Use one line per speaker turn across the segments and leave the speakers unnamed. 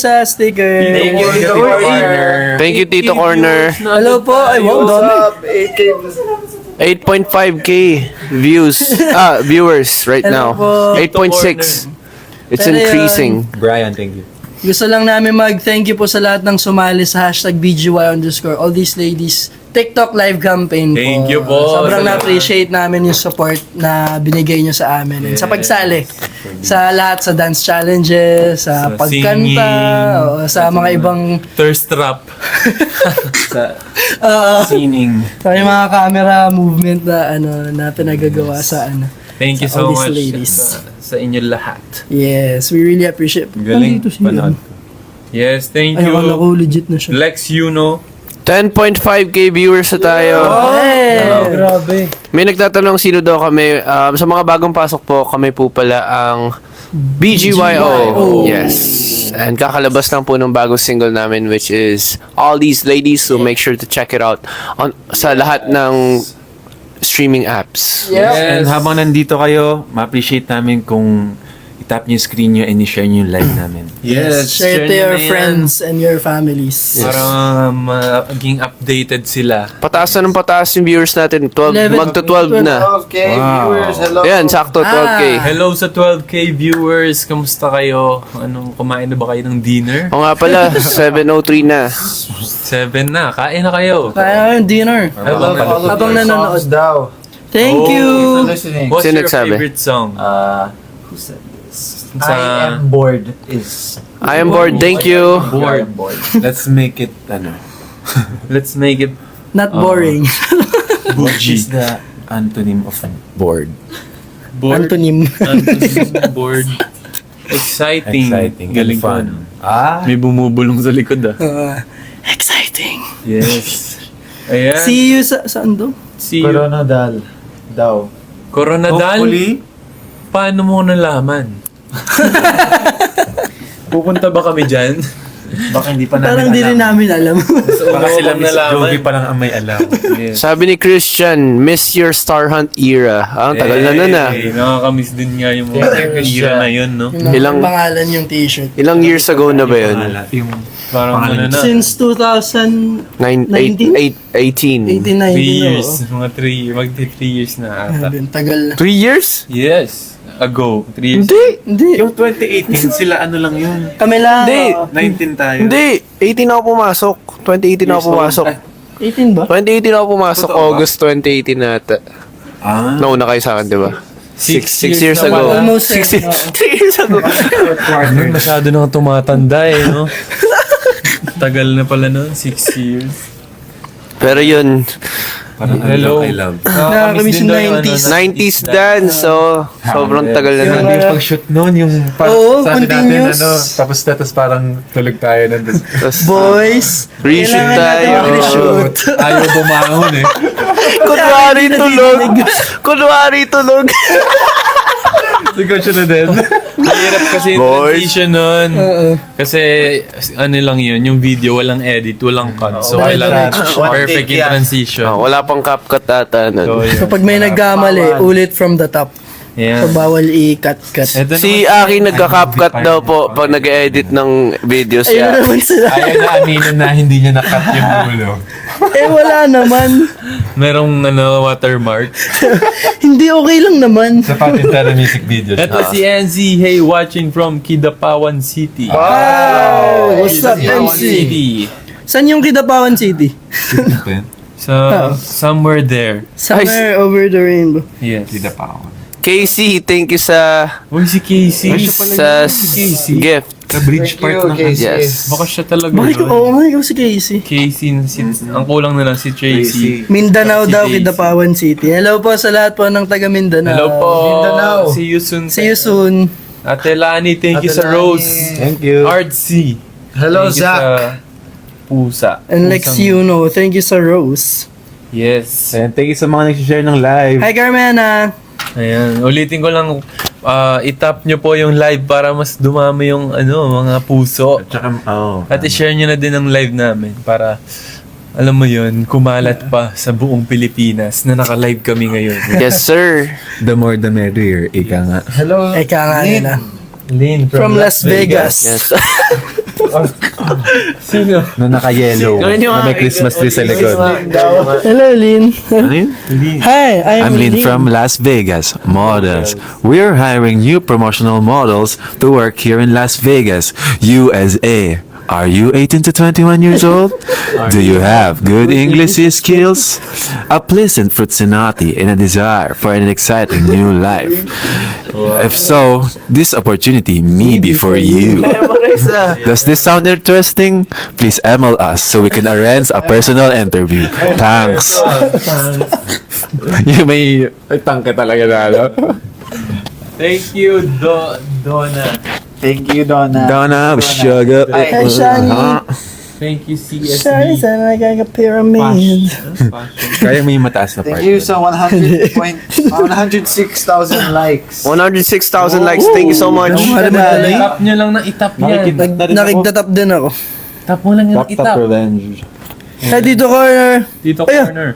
sa sticker.
Thank you, Tito Corner.
Thank you, Tito Corner.
Hello po. Ay, wow, dami.
8.5k views. Viewers right
Hello
now.
po.
8.6. It's
Pero
increasing.
Brian, thank you.
Gusto lang namin mag-thank you po sa lahat ng sumali sa #BGY_. All these ladies TikTok live campaign po.
Thank you po.
Sobrang na-appreciate namin yung support na binigay nyo sa amin. And sa pagsali. Sa lahat, sa dance challenges, sa
Sa
pagkanta,
singing,
o sa mga ibang
Thirst trap. Sa
Singing.
sa yung mga camera movement na na pinagagawa sa
Thank you
Sa
so
all these
much
ladies.
sa inyo lahat.
Yes, we really appreciate.
Galing.
Nandito si
Panood ko. Yes, thank
Ay,
you.
akala ko legit na siya.
Lex Yuno.
10.5k viewers na tayo.
Hey!
Grabe.
May nagtatanong sino daw kami. Sa mga bagong pasok po, kami po pala ang BGYO. Yes. And kakalabas lang po ng bagong single namin, which is All These Ladies. So make sure to check it out sa lahat ng streaming apps.
Yep.
And habang nandito kayo, ma-appreciate namin kung i-tap nyo yung screen nyo and i-share nyo yung live namin.
Yes,
Share to
nyo
your
na yan.
friends and your families.
Para maging updated sila.
Pataas na ng pataas yung viewers natin. 12,
11.
magto 12 na.
12K viewers, hello.
Ayan, sakto 12k.
Hello sa 12K viewers. Kamusta kayo? Kumain na ba kayo ng dinner?
O nga pala, 7:03 na.
7 na. Kain na kayo.
Kaya yung dinner.
I love all of
Habang
Your
nanonood.
songs daw.
Thank
Oh,
you!
Listening.
What's
Sino
your
nagsabi?
favorite song?
Who said this?
Sa-
I am bored is...
I am bored, thank you.
I am bored.
Let's make it,
Let's make it
Not boring.
what is the antonym of bored?
bored.
Antonym.
Bored. Exciting.
and
Galing
fun.
fun. May bumubulong sa likod
Exciting.
Yes. Ayan.
See you saan to?
See you.
Coronadal. Daw.
Coronadal?
Hopefully,
Paano mo nalaman? Pupunta ba kami dyan?
baka hindi pa namin
Parang di rin
alam.
namin alam.
Baka sila Miss
nalaman.
Jovi pa lang ang may alam.
Yes.
Sabi ni Christian, miss your Star Hunt era. Ang tagal na nun ah.
Nakakamiss din nga yung
Thank you,
mga
Christian.
era na yun, no?
Yung
Ilang-
pangalan yung t-shirt.
Ilang years ago na ba yun?
Yung
Parang ano na.
Since 2018,
18.
3 years.
oh.
Mga 3, magti 3 years na ata.
Tagal na.
3 years?
Yes. Ago. 3 years.
Hindi.
yung 2018, sila ano lang yun.
Kami lang.
Hindi.
oo.
19 tayo.
Hindi. 18 ako pumasok. 2018 ako pumasok.
18 ba?
2018 ako pumasok.
Totoo ba?
August 2018 nata.
Ah,
Nauna kayo sa akin, di ba? 6 years
na
ago.
pala.
Almost
6
10, oo.
3 years ago.
Masyado nang tumatanda eh, no? Tagal na pala no? 6 years.
Pero yun,
parang
Hello.
I love.
Nakakamiss
din
yung
daw yung
90s.
90s dance. So, sobrang tagal na nun.
Yung pag-shoot noon, yung
Oo,
sabi natin,
continuous.
tapos parang tulog tayo nandun.
Tapos,
Boys,
reshoot
kailangan natin
tayo.
mag-reshoot.
Ayaw bumangon eh.
Kunwari tulog. Kunwari tulog.
Sigaw siya na din.
Mahirap kasi yung
Boys.
transition nun. Kasi ano lang yun, yung video walang edit, walang cut. So
Dahil
kailangan
transition.
perfect yung transition.
Wala pang CapCut ata
So,
nun.
yun.
So pag may nagkamali, ulit from the top.
Yeah.
So bawal i-cut-cut.
Ito
Si
naman,
Aki nagka-CapCut daw po pag nag-edit ng videos
Ayun
niya.
naman sila.
Ayaw na aminin na hindi niya nakat yung ulo.
Wala naman.
merong watermark.
Hindi okay lang naman.
Sa Patintara music videos.
Ito si NZ, hey, watching from Kidapawan City.
Wow! What's up,
Kidapawan
MC?
City.
Saan yung Kidapawan City?
So, somewhere there.
Somewhere over the rainbow.
Yes.
Hindi pa ako.
Casey, thank you sa
Uy, si Casey.
sa gift.
Sa bridge part ng
Casey.
Yes.
Baka siya talaga
Bakit?
yun.
Oo nga, ikaw si Casey.
Casey, ang kulang na lang si Tracy.
Mindanao
Si
daw,
Casey.
Kidapawan City. Hello po sa lahat po ng taga Mindanao.
Hello po.
Mindanao.
See you soon.
See you soon.
Ate Lani, thank you
Ate
sa
Lani.
Rose.
Thank you.
Artsy.
Hello,
Thank you
Zach.
sa Pusa.
And Lex
Pusang-
Yuno, thank you sa Rose.
Yes.
And thank you sa mga nag-share ng live.
Hi Carmena!
Ayan. Ulitin ko lang, itap nyo po yung live para mas dumami yung mga puso.
At saka,
At i-share nyo na din ang live namin para, alam mo yun, kumalat pa sa buong Pilipinas na naka-live kami ngayon.
Yes, sir.
the more the merrier, ika nga.
Hello.
Eka nga nila.
Lynn
From Las Vegas.
Yes.
Sino?
Na naka-yellow. Na may Christmas tree sa likod.
Hello, Lynn.
Ano yun?
Hi,
I'm Lynn from Las Vegas Models. We're hiring new promotional models to work here in Las Vegas, USA. Are you 18 to 21 years old? Do you have good English skills? A pleasant fruitsinati and a desire for an exciting new life? If so, this opportunity may be for you. Does this sound interesting? Please email us so we can arrange a personal interview. Thanks. Yung may tangke talaga na, ano?
Thank you, Donna.
Thank you, Donna.
Donna, sugar.
Hi, Shani.
Thank you,
Shani,
CSB.
sana nagkaka-pyramid.
Kaya may mataas na part.
Thank you sa 106,000 likes.
106,000 likes. Thank you so much.
Itap nyo lang na itap yan.
Nakigtatap din ako.
Tap mo lang yung itap.
revenge.
Hey, dito corner.
Dito
Ayun.
corner.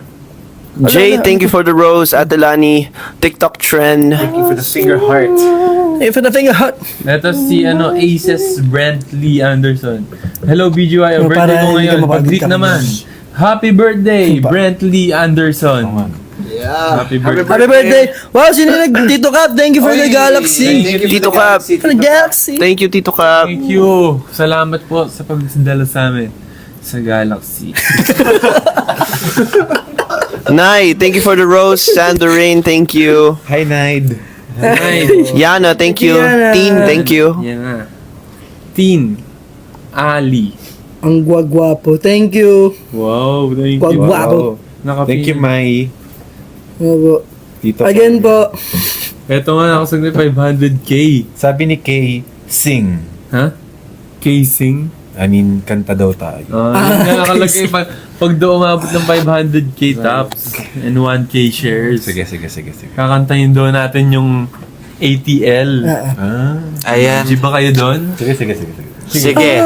Jay, thank you for the rose. Adelani, TikTok trend.
Thank you for the finger heart.
Hey, for the finger hot.
Ito si Aces Brantley Anderson. Hello BGY,
Oh,
birthday
para
ko
hindi ka
ngayon.
mapagod
Pag-greet
ka
naman. Happy birthday, Brantley Anderson.
Yeah.
Happy birthday.
Happy birthday. Wow, sino Tito Cap? Thank you for the galaxy.
Thank you,
Tito Cap.
For the galaxy.
Thank you, Tito Cap.
Thank you. Salamat po sa pagdala sa amin sa Galaxy.
Nai, thank you for the rose. Sandorine, thank you.
Hi, Nide.
Hi.
Yana, thank you.
Yana.
Teen, thank you.
Yan na. Teen. Ali.
Ang gwagwapo. Thank you.
Wow, thank you.
Gwagwapo.
Thank you, Mai.
Opo.
Dito.
Again po.
Ito nga nakasag na 500k.
Sabi ni Kay, sing.
Ha? Casing?
I mean, kanta daw tayo.
Yun nga nakalagay pag doon umabot ng 500k tops and 1k shares.
Sige.
Kakantahin doon natin yung ATL.
Ah.
Ayan.
Di ba kayo doon?
Sige.
Sige.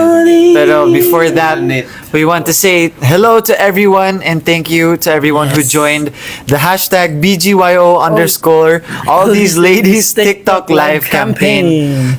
Pero before that, we want to say hello to everyone and thank you to everyone who joined the hashtag BGYO underscore all these ladies TikTok live campaign.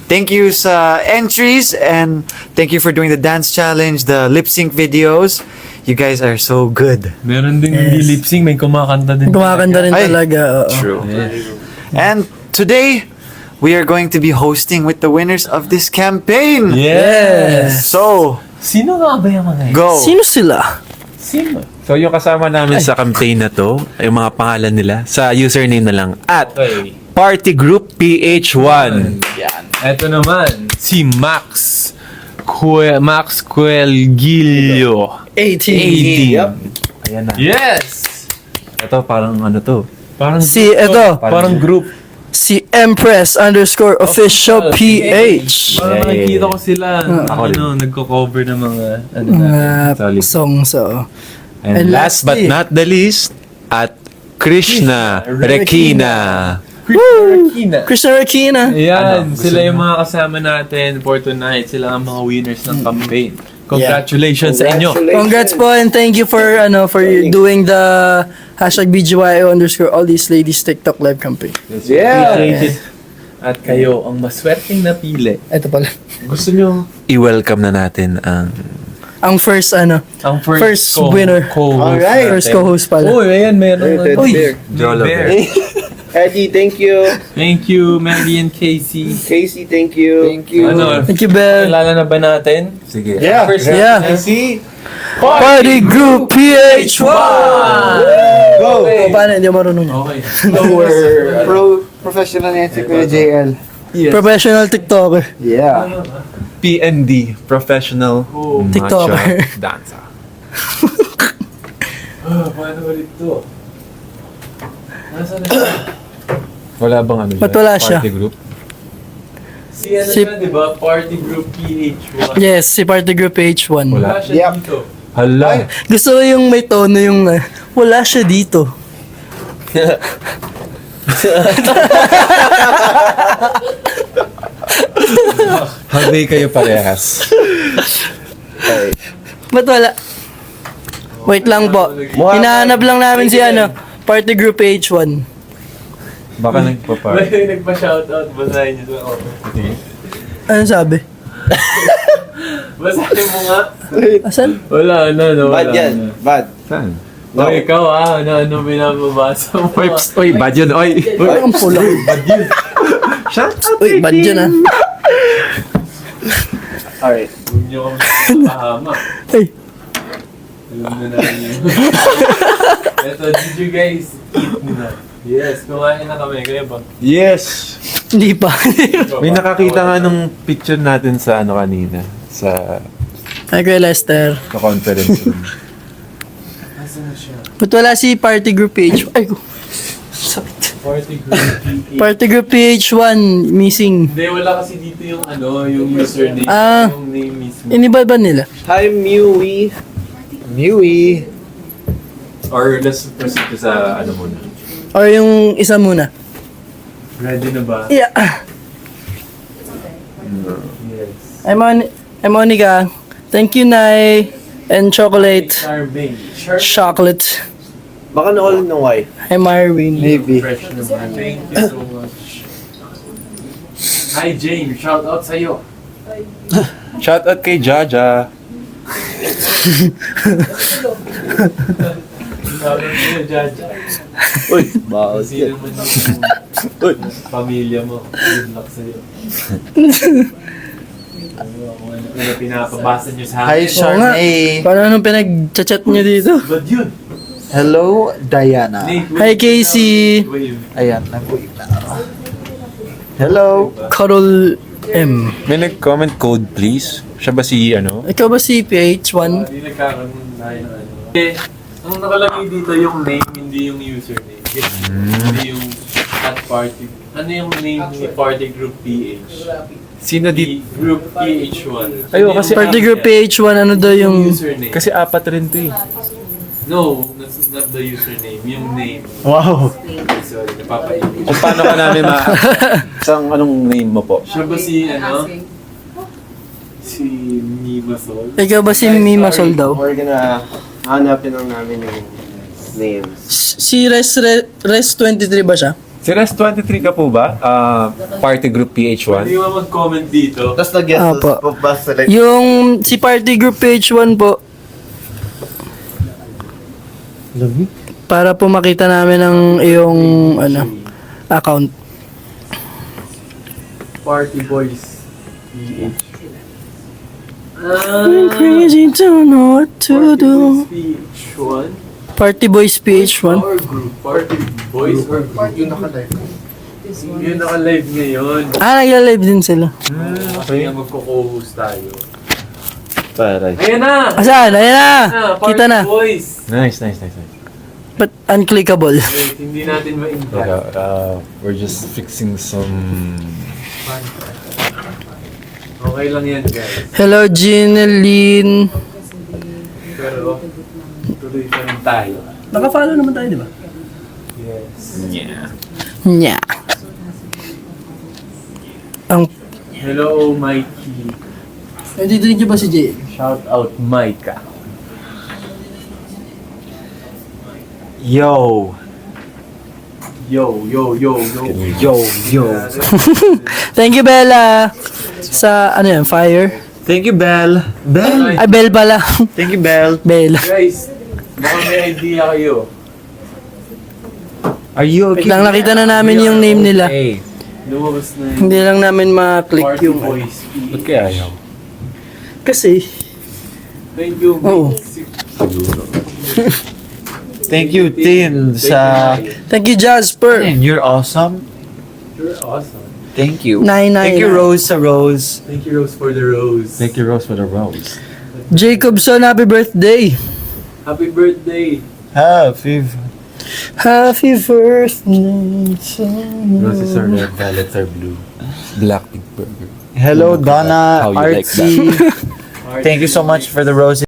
Thank you sa entries and thank you for doing the dance challenge, the lip sync videos. You guys are so good.
Meron din hindi lip sync, may kumakanta din.
Kumakanta rin
Ay.
talaga. Oo.
True.
Yes.
And today, we are going to be hosting with the winners of this campaign.
Yes!
So,
Sino nga ba yung mga yun?
go.
Sino sila?
Sino?
So, yung kasama namin sa campaign na to, yung mga pangalan nila, sa username na lang, at
Okay.
Party Group PH1.
Ito naman, si Max Coelgillo.
18.
Ayan na.
Yes!
Ito, parang ano to.
Parang
Si, eto.
Parang group.
Si Empress underscore official PH.
Parang nakikita ko sila
Ako
nagko-cover ng mga
Solid.
Songs. Oo.
And
And
last but
lastly,
not the least, at Krishna Rekina.
Regina.
Krishna Rakina.
Ayan, sila yung mga kasama natin for tonight. Sila ang mga winners ng campaign. Congratulations sa inyo.
Congrats po and thank you for doing the hashtag BGYO underscore all these ladies TikTok live campaign.
Appreciate it. At kayo ang maswerteng napili.
Ito pala.
Gusto nyo
I-welcome na natin ang
Ang first
ang
First winner.
co-host
Alright.
first co-host pala.
Uy, ayan, meron.
Uy.
Jolo
Bear.
Eddie, thank you.
Thank you, Maggie and Casey.
Casey, thank you. Thank you.
Ano,
Thank you, Bel.
kilala na ba natin?
sige.
Yeah.
First
Yeah.
Casey.
Party Group PH1!
Go.
Paano? Hindi ako marunong yan.
Okay.
Professional yan si Kuya JL.
Professional TikToker.
Yeah.
PND, Professional
TikToker.
Macho Dancer.
Paano ulit to? Nasaan na siya?
Wala bang ano
Ba't wala siya?
Party group?
Si ano
Si-
siya, di ba? Party Group PH1.
Yes, si Party Group PH1.
Wala siya
Yep.
dito.
Hala.
Gusto ko yung may tono yung wala siya dito.
Hagay kayo parehas.
Ba't wala? Wait lang po. Hinahanap lang namin si Party Group PH1.
Baka nagpa-party.
May nagpa-shoutout. Basahin niyo sa comment.
Ano sabi?
Basahin mo nga.
Asan?
Wala na.
Bad yan. Bad.
Saan?
O ikaw ano binababasa mo?
Oy, bad yun, oy.
Uy, ang pula.
Shut up.
Uy, bad yun ah.
Alright.
Huwag niyo kami mahama.
Ay,
Alam na namin yun. Ito, did you guys eat na? Yes, kumain na kami. Kaya ba?
Yes.
hindi pa.
May nakakita nga nung picture natin sa ano kanina. Sa
Ay, Kuya Lester.
conference room.
Nasaan na siya?
Ba't wala si Party Group PH? Ay, sakit.
Party group PH.
Party Group PH1, missing.
Hindi, wala kasi dito yung yung username.
Ah.
Yung name mismo.
Iniba ba nila?
Hi, Mewy.
Mewy.
Or let's proceed to sa ano muna.
Or yung isa muna?
Ready na ba?
Yeah.
Yes.
I'm Monica. Thank you, Nay. And chocolate.
Charming.
Chocolate.
Baka na-all ng Y.
I'm Marvin.
Maybe.
Fresh naman. Thank you so much. Hi Jane, shout out sa'yo.
Shout out kay Jaja.
Shout out sa'yo, Jaja.
Uy, bawal
Kasi
yan.
naman yung pamilya mo. Good luck sa'yo. Kung ano na pinapabasa niyo sa
Hi,
akin.
Charmaine.
Paano anong pinag-chat nyo dito?
Ba't yun?
Hello, Diana.
Nate,
Hi, Casey.
wave.
Ayan, nag-wave na ako. Hello.
Carol M.
May nag-comment code please. Siya ba si ano?
Ikaw ba si PH1?
Hindi nagkakaroon tayo ng ano. Eh, ang nakalagay dito yung name, hindi yung username. Hindi yung at party. Ano yung name ni Party Group PH?
Sino
Di Group PH1.
Ayo, kasi
Party Group PH1, ano daw
yung
yung...
username.
Kasi apat rin to eh.
No, that's not the username. Yung name.
Wow.
Sorry, napapaibig.
Kung paano ka namin Isang anong name mo po?
Siya ba si ano? Si Mima Sol?
Ikaw ba si Mima Sol daw?
We're gonna hanapin lang namin yung names.
Si Res 23 ba siya?
Si Rest 23 ka po ba? Party Group PH1?
Hindi mo mag-comment dito.
Tapos nag-guess
Apo.
po ba select?
Yung si Party Group PH1 po. Para po makita namin ang iyong ano, account.
Party Boys PH.
I'm crazy, don't know what to do.
PH1?
Party Boys PH1.
Our group. Party Boys or group? Yung naka-live. Yung naka-live ngayon.
Ah, nag-live din sila.
Kasi nga magko-co-host tayo.
Paray.
Ayan na!
Asan? Ayan na!
Party
Kita na.
Boys!
Nice.
But unclickable.
Wait, hindi natin ma-invite.
We're just fixing some...
Okay lang yan, guys.
Hello, Gineline.
Pero, tuloy pa rin tayo.
Naka-follow naman tayo, di ba?
Yes.
Nya. Ang...
Hello, Mikey.
Nadidinig niyo ba si Jay?
Shout out, Micah.
Yo.
Yo.
Yo.
Thank you, Bella. Sa, ano yan, fire?
Thank you, Belle. Belle.
Ay, Bell pala.
Thank you, Belle.
Bella.
Guys, baka may idea kayo.
Are you
Wait
okay?
lang, nakita na namin yung name nila.
Hey.
Lumabas na yung
Hindi lang namin ma-click
Party
yung...
Boys
Ba't
PH.
kaya ayaw?
Kasi,
Thank you.
Oo.
Thank you, Tin.
thank you, Jasper.
You're awesome.
You're awesome.
Thank you.
Nine.
Thank you, Rose sa Rose.
Thank you, Rose, for the rose.
Thank you, Rose, for the rose.
Jacobson, happy birthday.
Happy birthday.
Happy.
Happy birthday.
Roses are red, violets are blue. Black pig burger.
Hello, Donna,
How you like
Artsy. Thank you so much for the roses.